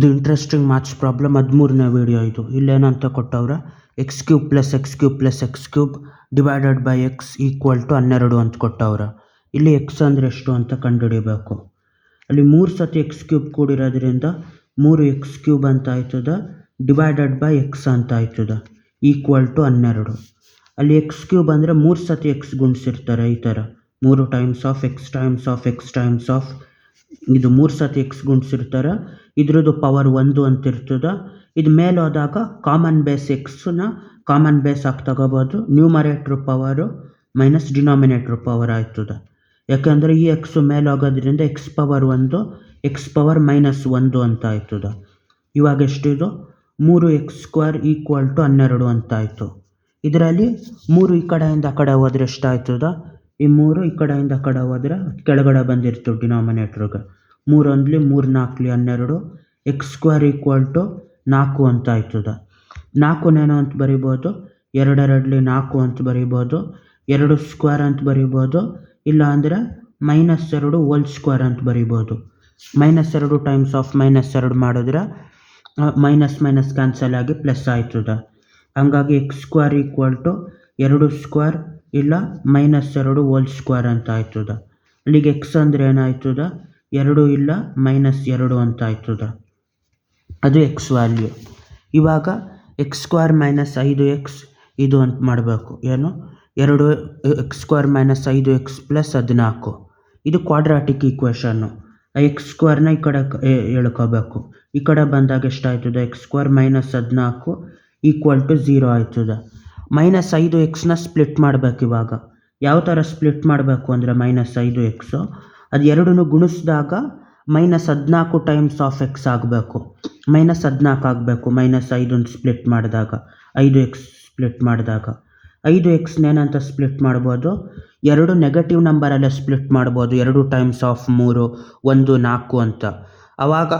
ಇದು interesting maths problem 13ನೇ video ಇದು. ಇಲ್ಲೇನಂತ ಕೊಟ್ಟವ್ರೆ, x cube plus x cube plus x cube divided by x equal to 12 ಅಂತ ಕೊಟ್ಟವ್ರೆ. ಇಲ್ಲಿ ಎಕ್ಸ್ ಅಂದರೆ ಎಷ್ಟು ಅಂತ ಕಂಡುಹಿಡಿಬೇಕು. ಅಲ್ಲಿ 3 ಸತಿ ಎಕ್ಸ್ ಕ್ಯೂಬ್ ಕೂಡಿರೋದ್ರಿಂದ 3 ಎಕ್ಸ್ ಕ್ಯೂಬ್ ಅಂತ ಆಯ್ತದ, ಡಿವೈಡೆಡ್ ಬೈ ಎಕ್ಸ್ ಅಂತ ಆಯ್ತದ, ಈಕ್ವಲ್ ಟು 12. ಅಲ್ಲಿ ಎಕ್ಸ್ ಕ್ಯೂಬ್ ಅಂದರೆ 3 ಸತಿ ಎಕ್ಸ್ ಗುಣಿಸಿರ್ತಾರೆ ಈ ಥರ, 3 times of x times of x times of ಇದು 3 ಸತಿ ಎಕ್ಸ್ ಗುಣಿಸಿರ್ತಾರೆ. ಇದ್ರದ್ದು ಪವರ್ 1 ಅಂತ ಇರ್ತದೆ. ಇದು ಮೇಲೆ ಹೋದಾಗ ಕಾಮನ್ ಬೇಸ್ ಎಕ್ಸ್ನ ಕಾಮನ್ ಬೇಸ್ ಆಗಿ ತಗೋಬೋದು. ನ್ಯೂಮರೇಟ್ರ್ ಪವರು ಮೈನಸ್ ಡಿನಾಮಿನೇಟ್ರ್ ಪವರ್ ಆಯ್ತದೆ. ಯಾಕೆಂದರೆ ಈ ಎಕ್ಸು ಮೇಲೆ ಹೋಗೋದ್ರಿಂದ X power 1 X power minus 1 ಅಂತ ಆಯ್ತದೆ. ಇವಾಗ ಎಷ್ಟಿದು 3 ಎಕ್ಸ್ ಸ್ಕ್ವೇರ್ ಈಕ್ವಲ್ ಟು 12 ಅಂತ ಆಯಿತು. ಇದರಲ್ಲಿ 3 ಈ ಕಡೆಯಿಂದ ಆ ಕಡೆ ಹೋದ್ರೆ ಎಷ್ಟಾಯ್ತದ, ಈ 3 ಈ ಕಡೆಯಿಂದ ಆ ಕಡೆ ಹೋದ್ರೆ ಕೆಳಗಡೆ ಬಂದಿರ್ತದೆ ಡಿನಾಮಿನೇಟ್ರಿಗೆ. 3 1 3 4 12 ಎಕ್ಸ್ ಸ್ಕ್ವೇರ್ ಈಕ್ವಲ್ ಟು 4 ಅಂತ ಆಯ್ತದೆ. 4ನೇನೋ ಅಂತ ಬರಿಬೋದು, 2 2 4 ಅಂತ ಬರಿಬೋದು, 2 ಸ್ಕ್ವೇರ್ ಅಂತ ಬರಿಬೋದು, ಇಲ್ಲ ಅಂದರೆ -2 ಹೋಲ್ ಸ್ಕ್ವೇರ್ ಅಂತ ಬರಿಬೋದು. -2 ಟೈಮ್ಸ್ ಆಫ್ -2 ಮಾಡಿದ್ರೆ ಮೈನಸ್ ಮೈನಸ್ ಕ್ಯಾನ್ಸಲ್ ಆಗಿ ಪ್ಲಸ್ ಆಯ್ತದೆ. ಹಂಗಾಗಿ x square equal to 2 square ಇಲ್ಲ -2 ಹೋಲ್ ಸ್ಕ್ವೇರ್ ಅಂತ ಆಯ್ತದೆ. ಅಲ್ಲಿಗೆ ಎಕ್ಸ್ ಅಂದರೆ ಏನಾಯ್ತದೆ, 2 ಇಲ್ಲ -2 ಅಂತ ಆಯ್ತದೆ. ಅದು ಎಕ್ಸ್ ವ್ಯಾಲ್ಯೂ. ಇವಾಗ ಎಕ್ಸ್ ಸ್ಕ್ವೇರ್ ಮೈನಸ್ 5x ಇದು ಅಂತ ಮಾಡಬೇಕು. ಏನು 2 X square minus 5x plus 14. ಇದು ಕ್ವಾಡ್ರಾಟಿಕ್ ಈಕ್ವೇಷನ್ನು. ಎಕ್ಸ್ ಸ್ಕ್ವೇರ್ನ ಈ ಕಡೆ ಹೇಳ್ಕೋಬೇಕು. ಈ ಕಡೆ ಬಂದಾಗ ಎಷ್ಟಾಯ್ತದೆ, x square minus 14 equal to 0 ಆಯ್ತದೆ. -5xನ ಸ್ಪ್ಲಿಟ್ ಮಾಡಬೇಕು. ಇವಾಗ ಯಾವ ಥರ ಸ್ಪ್ಲಿಟ್ ಮಾಡಬೇಕು ಅಂದರೆ -5x ಅದು ಎರಡನ್ನೂ ಗುಣಿಸಿದಾಗ -14 ಟೈಮ್ಸ್ ಆಫ್ ಎಕ್ಸ್ ಆಗಬೇಕು, -14 ಆಗಬೇಕು. -5 ಸ್ಪ್ಲಿಟ್ ಮಾಡಿದಾಗ 5x ಸ್ಪ್ಲಿಟ್ ಮಾಡಿದಾಗ 5xನೇನಂತ ಸ್ಪ್ಲಿಟ್ ಮಾಡ್ಬೋದು, 2 ನೆಗೆಟಿವ್ ನಂಬರಲ್ಲೇ ಸ್ಪ್ಲಿಟ್ ಮಾಡ್ಬೋದು. 2 ಟೈಮ್ಸ್ ಆಫ್ 3 1 4 ಅಂತ, ಆವಾಗ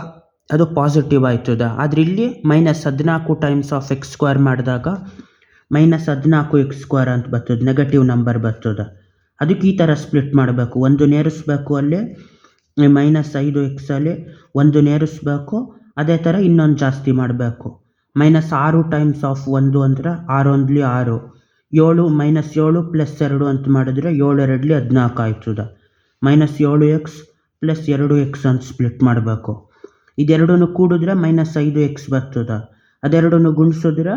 ಅದು ಪಾಸಿಟಿವ್ ಆಯ್ತದೆ. ಆದರೆ ಇಲ್ಲಿ -14 ಟೈಮ್ಸ್ ಆಫ್ ಎಕ್ಸ್ ಸ್ಕ್ವೇರ್ ಮಾಡಿದಾಗ -14x ಸ್ಕ್ವೇರ್ ಅಂತ ಬರ್ತದೆ, ನೆಗೆಟಿವ್ ನಂಬರ್ ಬರ್ತದೆ. ಅದಕ್ಕೆ ಈ ಥರ ಸ್ಪ್ಲಿಟ್ ಮಾಡಬೇಕು. ಒಂದು ನೇರಿಸ್ಬೇಕು, ಅಲ್ಲಿ -5x ಅಲ್ಲಿ ಒಂದು ನೇರಿಸ್ಬೇಕು. ಅದೇ ಥರ ಇನ್ನೊಂದು ಜಾಸ್ತಿ ಮಾಡಬೇಕು. -6 ಟೈಮ್ಸ್ ಆಫ್ 1 ಅಂದರೆ 6 1 6, 7 -7 ಪ್ಲಸ್ 2 ಅಂತ ಮಾಡಿದ್ರೆ 7 2 14 ಆಯ್ತದೆ. -7x ಪ್ಲಸ್ 2x ಅಂತ ಸ್ಪ್ಲಿಟ್ ಮಾಡಬೇಕು. ಇದೆರಡನ್ನು ಕೂಡಿದ್ರೆ -5x ಬರ್ತದೆ. ಅದೆರಡನ್ನು ಗುಣಿಸಿದ್ರೆ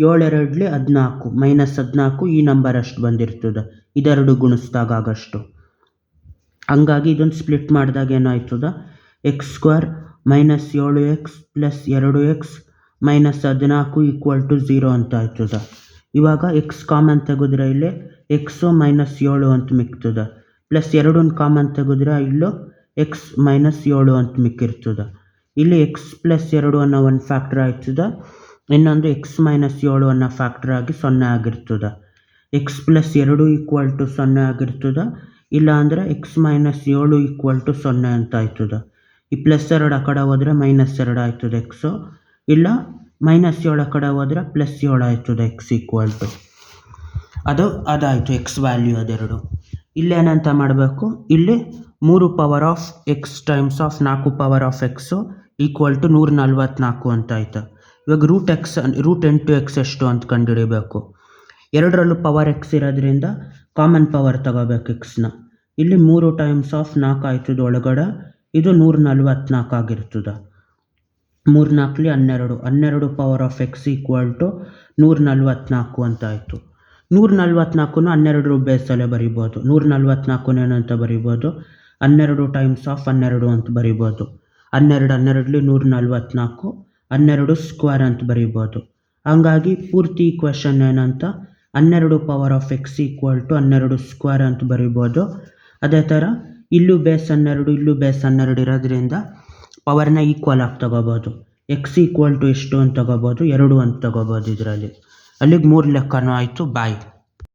7 2 14, -14 ಈ ನಂಬರ್ ಅಷ್ಟು ಬಂದಿರ್ತದೆ ಇದೆರಡು ಗುಣಿಸಿದಾಗ ಆಗಷ್ಟು. ಹಂಗಾಗಿ ಇದನ್ನು ಸ್ಪ್ಲಿಟ್ ಮಾಡಿದಾಗ ಏನಾಯ್ತದೆ, x square -7x plus 2x -14 equal to 0 ಅಂತ ಆಯ್ತದೆ. ಇವಾಗ ಎಕ್ಸ್ ಕಾಮನ್ ತೆಗೆದ್ರೆ ಇಲ್ಲಿ ಎಕ್ಸು -7 ಅಂತ ಮಿಕ್ತದೆ, ಪ್ಲಸ್ 2 ಕಾಮನ್ ತೆಗೆದ್ರೆ ಇಲ್ಲೂ ಎಕ್ಸ್ -7 ಅಂತ ಮಿಕ್ಕಿರ್ತದೆ. ಇಲ್ಲಿ ಎಕ್ಸ್ ಪ್ಲಸ್ 2 ಅನ್ನೋ ಒಂದು ಫ್ಯಾಕ್ಟ್ರ್ ಆಯ್ತದೆ, ಇನ್ನೊಂದು ಎಕ್ಸ್ -7 ಅನ್ನೋ ಫ್ಯಾಕ್ಟ್ರ್ ಆಗಿ 0 ಆಗಿರ್ತದೆ. ಎಕ್ಸ್ ಪ್ಲಸ್ 2 ಈಕ್ವಲ್ ಟು 0 ಆಗಿರ್ತದೆ, ಇಲ್ಲ ಅಂದರೆ ಎಕ್ಸ್ -7 ಈಕ್ವಲ್ ಟು 0 ಅಂತ ಆಯ್ತದೆ. ಈ ಪ್ಲಸ್ 2 ಆ ಕಡೆ ಹೋದರೆ -2 ಆಯ್ತದೆ ಎಕ್ಸು, ಇಲ್ಲ -7 ಆ ಕಡೆ ಹೋದರೆ +7 ಆಯ್ತದೆ ಎಕ್ಸ್ ಈಕ್ವಲ್ ಟು ಅದಾಯಿತು ಎಕ್ಸ್ ವ್ಯಾಲ್ಯೂ ಅದೆರಡು. ಇಲ್ಲೇನಂತ ಮಾಡಬೇಕು, ಇಲ್ಲಿ 3 power of x times of 4 power of x equal to 144 ಅಂತ ಆಯ್ತು. ಇವಾಗ √8x ಎಷ್ಟು ಅಂತ ಕಂಡುಹಿಡಿಬೇಕು. ಎರಡರಲ್ಲೂ ಪವರ್ ಎಕ್ಸ್ ಇರೋದ್ರಿಂದ ಕಾಮನ್ ಪವರ್ ತಗೋಬೇಕು ಎಕ್ಸ್ನ. ಇಲ್ಲಿ 3 ಟೈಮ್ಸ್ ಆಫ್ 4 ಆಯ್ತದೆ ಒಳಗಡೆ, ಇದು 144 ಆಗಿರ್ತದೆ. 3 4 12 power of x equal to 144 ಅಂತ ಆಯಿತು. 144ನ 12 ಬೇಸಲ್ಲೇ ಬರಿಬೋದು. 144 ಏನಂತ ಬರಿಬೋದು, 12 ಟೈಮ್ಸ್ ಆಫ್ 12 ಅಂತ ಬರಿಬೋದು. 12 12 144, 12 ಸ್ಕ್ವೇರ್ ಅಂತ ಬರಿಬೋದು. ಹಂಗಾಗಿ ಪೂರ್ತಿ ಈಕ್ವೇಷನ್ ಏನಂತ 12 power of x equal to 12 square ಅಂತ ಬರಿಬೋದು. ಅದೇ ಥರ ಇಲ್ಲೂ ಬೇಸ್ 12 ಇಲ್ಲೂ ಬೇಸ್ 12 ಇರೋದ್ರಿಂದ ಪವರ್ನ ಈಕ್ವಲ್ ಆಗಿ ತಗೋಬೋದು. ಎಕ್ಸ್ ಈಕ್ವಲ್ ಟು ಎಷ್ಟು ಅಂತ ತಗೋಬೋದು, 2 ಅಂತ ತಗೋಬೋದು ಇದರಲ್ಲಿ. ಅಲ್ಲಿಗೆ 3 ಲೆಕ್ಕನೂ ಆಯಿತು. ಬಾಯ್.